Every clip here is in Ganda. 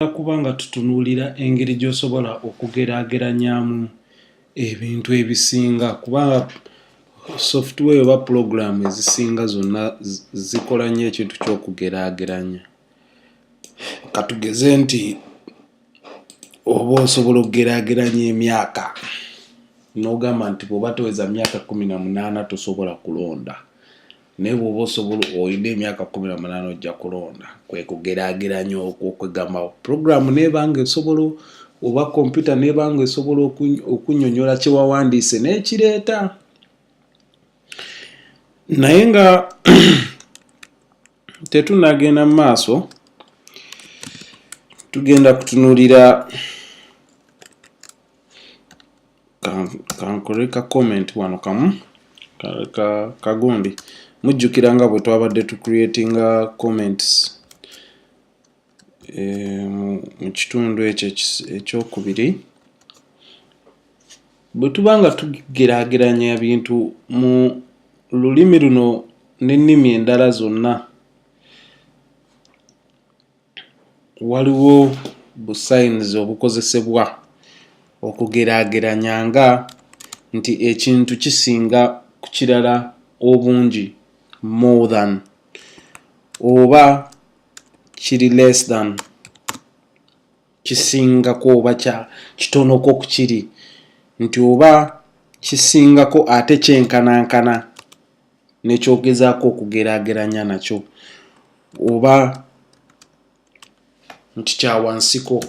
kubanga tutunuulira engeri gy'osobola okugeraageranyamu ebintu ebisinga, kubanga software oba program ezisinga zonna zikola nnyo ekintu ky'okugeraageranya. Katugeze nti oba osobola okugeraageranya emyaka n'ogamba nti bw'oba toweza myaka 18 tosobola kulonda, naye bw'oba osobola olina emyaka 18 ojja kulonda. Kwe kugeraageranya okwegamba programu n'ebanga esobola oba computer n'ebanga esobola okunnyonnyola kye wawandiise n'ekireeta. Naye nga tetunnagenda mu maaso, tugenda kutunuulira kankoleka comment wano kamu kagundi. Mujjukira nga bwe twabadde tucreatinga comments mu kitundu ekyo ekyokubiri, bwe tuba nga tugeraageranya bintu mu lulimi luno n'ennimi endala zonna, waliwo busayinizi obukozesebwa okugeraageranya nga nti ekintu kisinga ku kirala obungi, more than, oba kiri less than, kisingako oba kitonoko ku kiri, nti oba kisingako ate kyenkanankana n'ekyogezaako okugeraageranya nakyo, oba nti kyawansiko,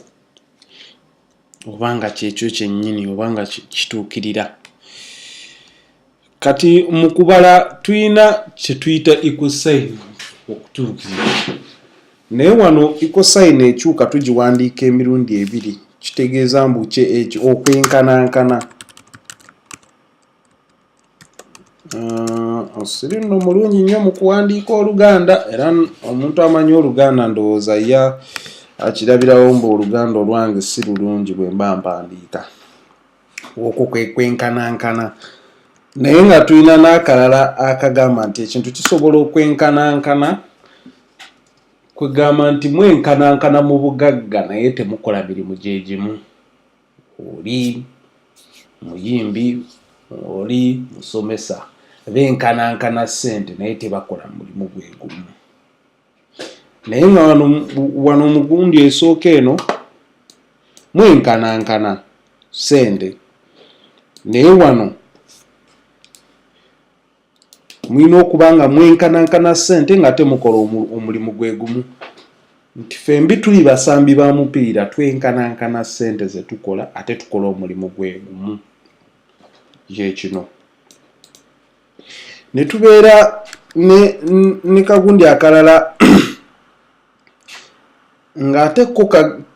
oba nga kyekyo kyennyini, oba nga kituukirira. Kati mu kubala tuyina kye tuyita equal sign okutuukirira, naye wano equal sign ekyuka tugiwandiika emirundi ebiri, kitegeeza mbu okwenkanankana. Siri nno mulungi nnyo mu kuwandiika Oluganda, era omuntu amanyi Oluganda ndowooza akirabirawo mbu Oluganda olwange si lulungi bwe mba mpandiika. Okwo kwe kwenkanankana. Naye nga tulina n'akalala akagamba nti ekintu kisobola okwenkanankana, kwegamba nti mwenkanankana mu bugagga naye temukola mirimu gye gimu. Oli muyimbi, oli musomesa, benkanankana ssente naye tebakola mulimu gwe gumu. Naye nga wano mu gundi esooka eno mwenkanankana ssente, naye wano mulina okuba nga mwenkanankana ssente nga temukola omulimu gwe gumu. Nti fembi tuli basambi ba mupiira, twenkanankana ssente ze tukola ate tukola omulimu gwe gumu. Ye kino. Ne tubeera ne kagundi akalala ng'ate ko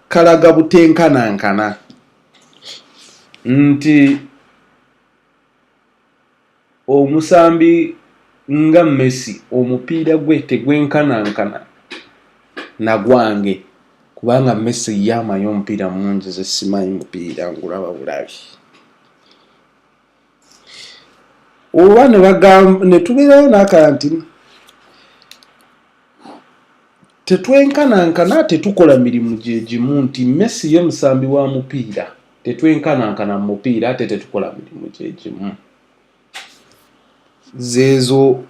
kalaga butenkanankana, nti omusambi nga Messi omupiira gwe tegwenkanankana na gwange, kubanga Messi yamanyi omupiira mungi, ze simanyi mupiira ngulaba bulabi. Oba ne tubeerayo n'akala nti tetwenkanankana tetukola mirimu gye gimu, nti Messi ye musambi wa mupiira, tetwenkanankana mu mupiira ate tetukola mirimu gye gimu. Zeezo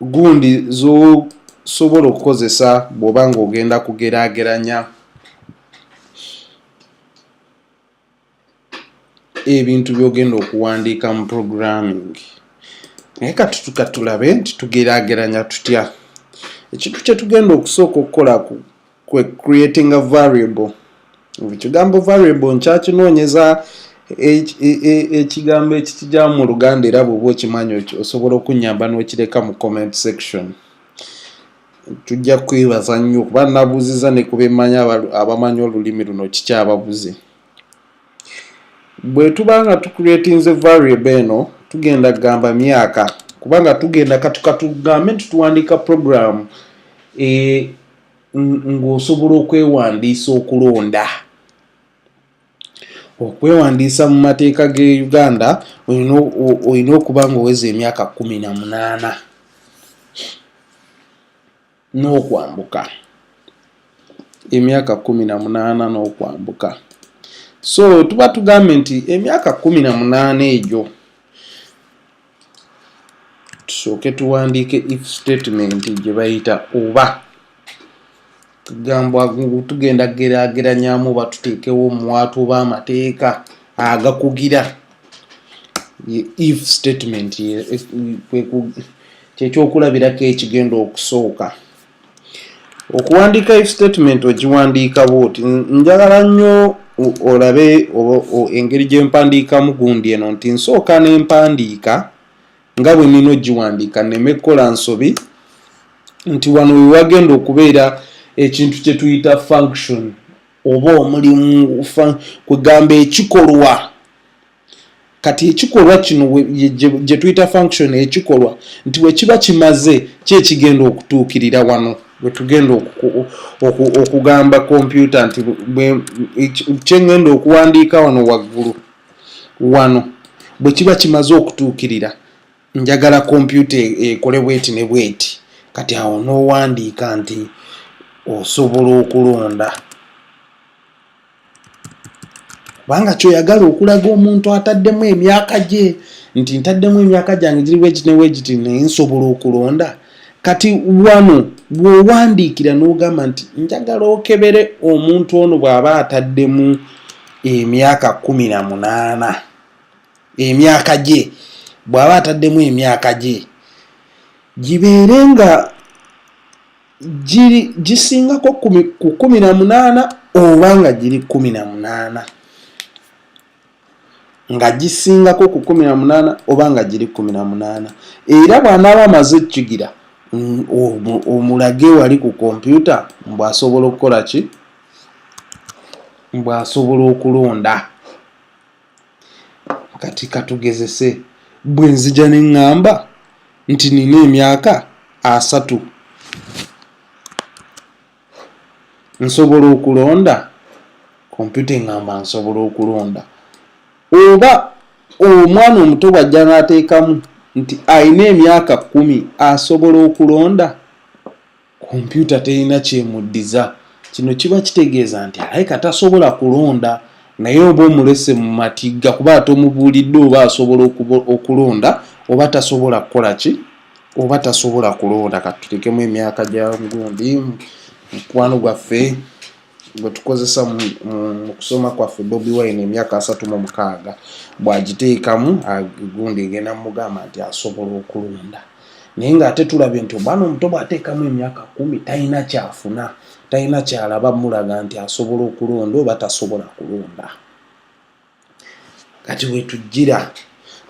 gundi z'osobola okukozesa bw'oba ng'ogenda kugeraageranya ebintu by'ogenda okuwandiika mu programming. Naye katulabe nti tugeraageranya tutya. Ekintu kye tugenda okusooka okukola kwe creating a variable. Ekigambo variable nkyakinoonyeza ekigambo ekikijjamu mu Luganda, era bw'oba okimanyi osobola okunnyamba n'okireka mu comment section. Tujja kwebaza nnyo kuba nabuuziza ne ku bemmanyi abamanyi olulimi luno kikyababuze. Bwe tuba nga tucreatinze variable eno tugenda kugamba myaka, kubanga tugenda katugambe nti tuwandiika program ng'osobola okwewandiisa okulonda. Okwewandiisa mu mateeka g'e Uganda olina okuba ng'oweza emyaka 18 n'okwambuka. emyaka 18 n'okwambuka. So tuba tugambye nti emyaka 18 egyo tusooke tuwandiike if statement gye bayita oba. Tugenda geraageranyamu oba tuteekewo omuwaatu oba amateeka agakugira if statement kyekyokulabirako ekigenda okusooka. Okuwandiika if statement ogiwandiika bw'oti. Njagala nnyo olabe engeri gye mpandiikamu gundi eno nti nsooka ne mpandiika nga bwe nina ogiwandiika nneme kukola nsobi nti wano we wagenda okubeera ekintu kye tuyita function oba omulimu kwegamba ekikolwa. Kati ekikolwa kino gye tuyita function ekikolwa nti bwe kiba kimaze kyekigenda okutuukirira wano bwe tugenda okugamba kompyuta nti kyengenda okuwandiika wano waggulu wano bwe kiba kimaze okutuukirira njagala kompyuta ekole bweti ne bweti. Kati awo n'owandiika nti osobola okulonda. Kubanga kyoyagala okulaga omuntu ataddemu emyaka gye nti ntaddemu emyaka gyange giri wegiti ne wegiti naye nsobola okulonda. Kati wano bw'owandiikira n'ogamba nti njagala okebere omuntu ono bw'aba ataddemu emyaka 18 emyaka gye bw'aba ataddemu emyaka gye gibeere nga gisingako ku 18 oba nga giri 18 nga gisingako ku 18 oba nga giri 18 era bw'anaaba amaze ekkigira omulage wali ku kompyuta mbw'asobola okukola ki? Mbw'asobola okulonda. Kati katugezese bwe nzija ne ŋŋamba nti nina emyaka 3 nsobola okulonda. Kompyuta eŋŋamba nsobola okulonda. Oba omwana omuto bw'ajja n'ateekamu nti alina emyaka 10 asobola okulonda. Kompyuta terina kyemuddiza. Kino kiba kitegeeza nti alabika tasobola kulonda naye oba omulese mu matigga kuba tomubuulidde oba asobola okulonda oba tasobola kukola ki? Oba tasobola kulonda. Kati tuteekemu emyaka gya gundi mukwano gwaffe gwe tukozesa mu kusoma kwaffe Bobi Wine emyaka 36 bw'agiteekamu gundi egenda mugamba nti asobola okulonda. Naye ng'ate tulabye nti omwana omuto bw'ateekamu emyaka 10 talina kyafuna, talina kyalaba mulaga nti asobola okulonda oba tasobola kulonda. Kati bwe tujjira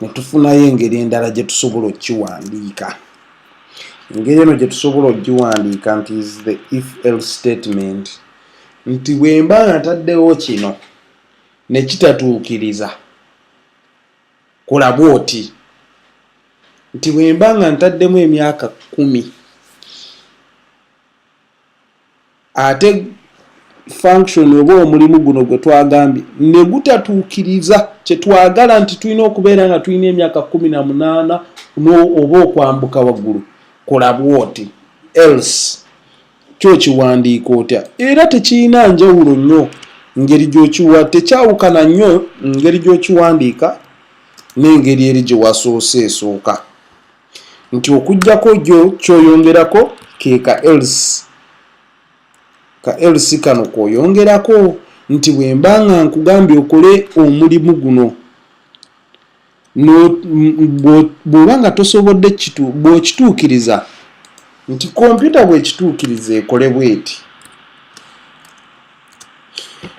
ne tufunayo engeri endala gye tusobola okukiwandiika. Engeri eno gye tusobola okugiwandiika nti is the if else statement nti bwe mba nga ntaddewo kino ne kitatuukiriza kola bw'oti. Nti bwe mba nga ntaddemu emyaka 10 ate function oba omulimu guno gwe twagambye ne gutatuukiriza kye twagala nti tulina okubeera nga tulina emyaka 18 oba okwambuka waggulu kola bw'oti. Else kyo kiwandiika otya. Era tekirina njawulo nnyo ngeri gy'okiwa tekyawukana nnyo ngeri gy'okiwandiika n'engeri eri gye wasoose esooka. Nti okuggyako gyo kyoyongerako ke ka else. Ka else kano k'oyongerako nti bwe mba nga nkugambye okole omulimu guno bw'oba nga tosobodde bw'okituukiriza nti kompyuta bw'ekituukiriza ekole bw'eti.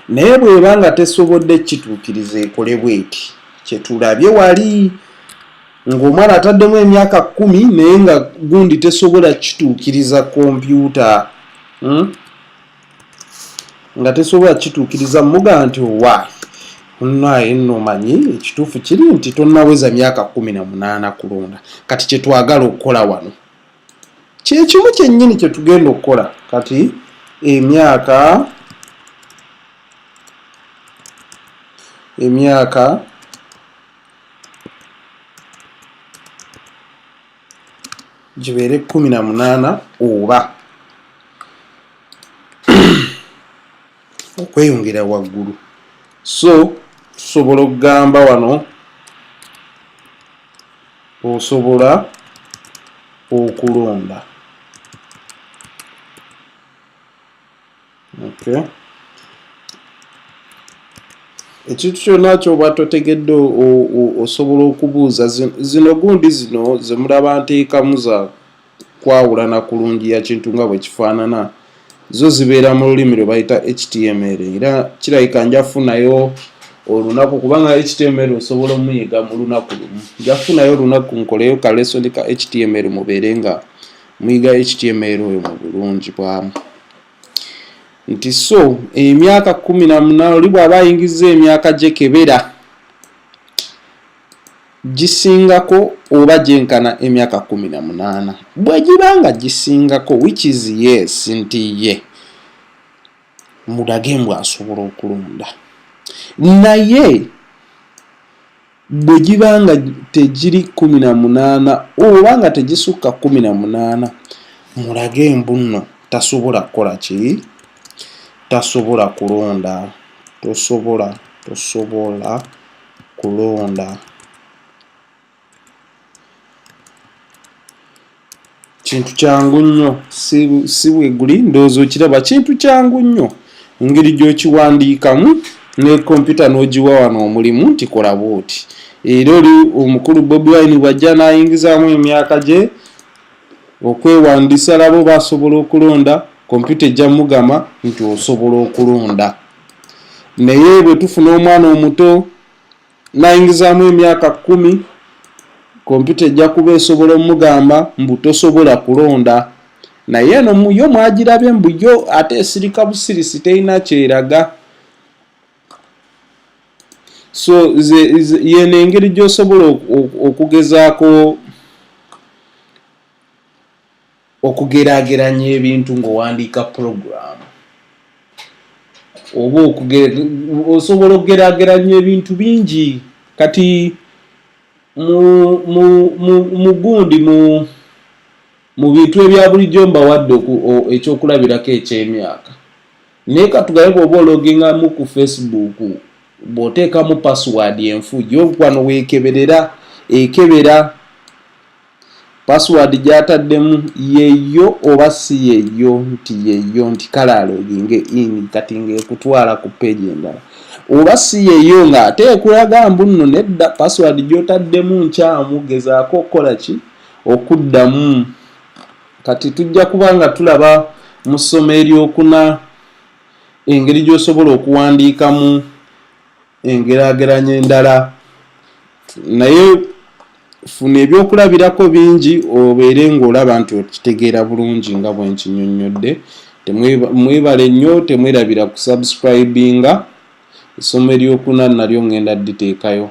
Naye bw'eba nga tesobodde kituukiriza ekole bw'eti. Kye tulabye wali ng'omwana ataddemu emyaka 10 naye nga gundi tesobola kituukiriza kompyuta. Nga tesobola kituukiriza mugamba nti owa naye nno manyi ekituufu kiri nti tonnaweza myaka 18 kulonda. Kati kye twagala okukola wano kye kimu kyennyini kye tugenda okukola. Kati emyaka gibeere 18 oba okweyongera waggulu. So tusobola okugamba wano osobola okulonda. Okay. Ekintu kyonna ky'oba totegedde osobola okubuuza. Zino gundi zino ze mulaba nteekamu za kwawulana kulungi ya kintu nga bwe kifaanana, zo zibeera mu lulimi lwe bayita HTML, era kirabika nja kufunayo olunaku kubanga HTML osobola omuyiga mu lunaku lumu. Nja kufunayo olunaku nkoleyo ka lesson ka HTML mubeere nga muyiga HTML oyo mu bulungi bwamu. Nti so emyaka 18 oli bw'aba ayingiza emyaka gye kebera gisingako oba gyenkana emyaka 18. Bwe gibanga gisingako, which is yes, nti ye mulage mbw asobola okulonda. Naye bwe gibanga tegiri 18 oba nga tegisukka 18, mulage mbu nno tasobola kukola ki? Tasobola kulonda. Tosobola kulonda. Kintu kyangu nnyo, si bwe guli ndowooza okiraba. Kintu kyangu nnyo engeri gy'okiwandiikamu ne kompyuta n'ogiwa wano omulimu nti kola bw'oti. Era oli omukulu Bobi Wine bw'ajja n'ayingizaamu emyaka gye okwewandiisa labo basobola okulonda, kompyuta ejja mugamba nti osobola okulonda. Naye bwe tufuna omwana omuto n'ayingizaamu emyaka 10, kompyuta ejja kuba esobola omugamba mbu tosobola kulonda. Naye eno yo mwagirabye mbu yo ate esirika busirisi terina kyeraga. So yeno engeri gy'osobola okugezaako okugeraageranya ebintu ng'owandiika program, oba osobola okugeraageranya ebintu bingi. Kati mu gundi mu bintu ebya bulijjo mbawadde ekyokulabirako eky'emyaka. Naye katugabe bw'oba ologingamu ku Facebook bw'oteekamu password enfuuji, wano weekeberera ekebera password gy'ataddemu yeeyo oba si yeeyo, nti yeeyo nti kale aloginge in kati ng'ekutwala ku page endala, oba si yeeyo ng'ate ekulaga mbu nno nedda password gy'otaddemu nkyamu, gezaako okukola ki? Okuddamu. Kati tujja kuba nga tulaba mu ssomo eryokuna engeri gy'osobola okuwandiikamu engeraageranya endala. Naye funa ebyokulabirako bingi obeere ng'olaba nti okitegeera bulungi nga bwe nkinyonnyodde. Mwebale nnyo, temwerabira ku subscribinga. Essomo eryokuna nalyo ngenda dditeekayo.